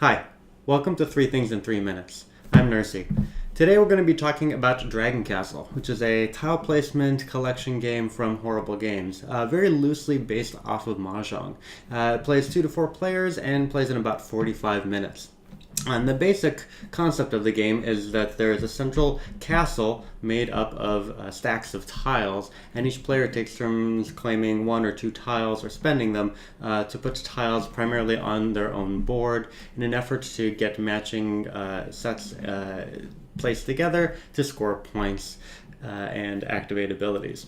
Hi, welcome to 3 Things in 3 Minutes. I'm Nersi. Today we're going to be talking about Dragon Castle, which is a tile placement collection game from Horrible Games, very loosely based off of Mahjong. It plays 2 to 4 players and plays in about 45 minutes. And the basic concept of the game is that there is a central castle made up of stacks of tiles, and each player takes turns claiming 1 or 2 tiles or spending them to put tiles primarily on their own board in an effort to get matching sets placed together to score points and activate abilities.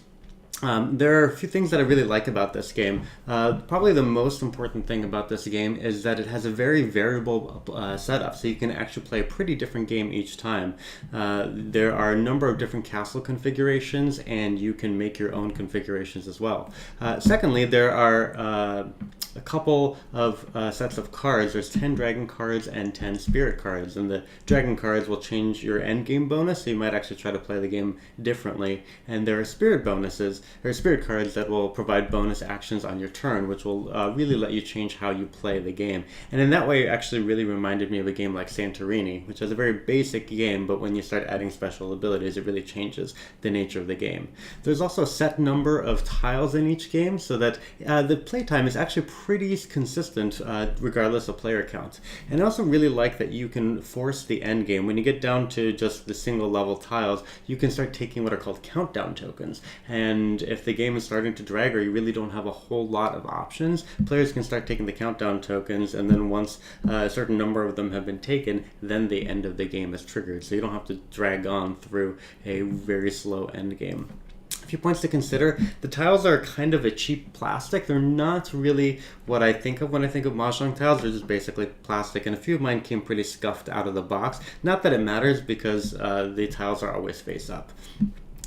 There are a few things that I really like about this game. Probably the most important thing about this game is that it has a very variable setup, so you can actually play a pretty different game each time. There are a number of different castle configurations, and you can make your own configurations as well. Secondly, there are a couple of sets of cards. There's 10 dragon cards and 10 spirit cards, and the dragon cards will change your end game bonus, so you might actually try to play the game differently. And there are spirit bonuses, or spirit cards that will provide bonus actions on your turn, which will really let you change how you play the game. And in that way, it actually really reminded me of a game like Santorini, which is a very basic game, but when you start adding special abilities, it really changes the nature of the game. There's also a set number of tiles in each game, so that the playtime is actually pretty consistent regardless of player count. And I also really like that you can force the end game. When you get down to just the single level tiles, you can start taking what are called countdown tokens. And if the game is starting to drag or you really don't have a whole lot of options, players can start taking the countdown tokens, and then once a certain number of them have been taken, then the end of the game is triggered. So you don't have to drag on through a very slow end game. A few points to consider. The tiles are kind of a cheap plastic. They're not really what I think of when I think of Mahjong tiles. They're just basically plastic, and a few of mine came pretty scuffed out of the box. Not that it matters, because the tiles are always face up.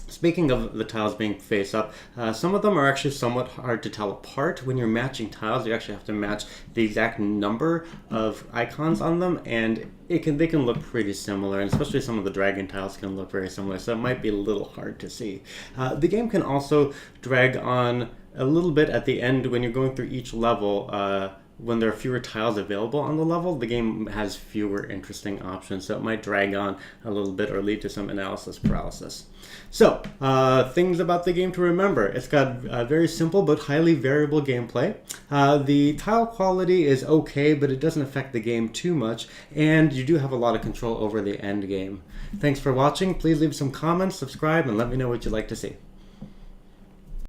Speaking of the tiles being face up, some of them are actually somewhat hard to tell apart. When you're matching tiles, you actually have to match the exact number of icons on them, and they can look pretty similar, and especially some of the dragon tiles can look very similar, so it might be a little hard to see. The game can also drag on a little bit at the end when you're going through each level. When there are fewer tiles available on the level, the game has fewer interesting options, so it might drag on a little bit or lead to some analysis paralysis. So, things about the game to remember. It's got very simple but highly variable gameplay. The tile quality is okay, but it doesn't affect the game too much, and you do have a lot of control over the end game. Thanks for watching. Please leave some comments, subscribe, and let me know what you'd like to see.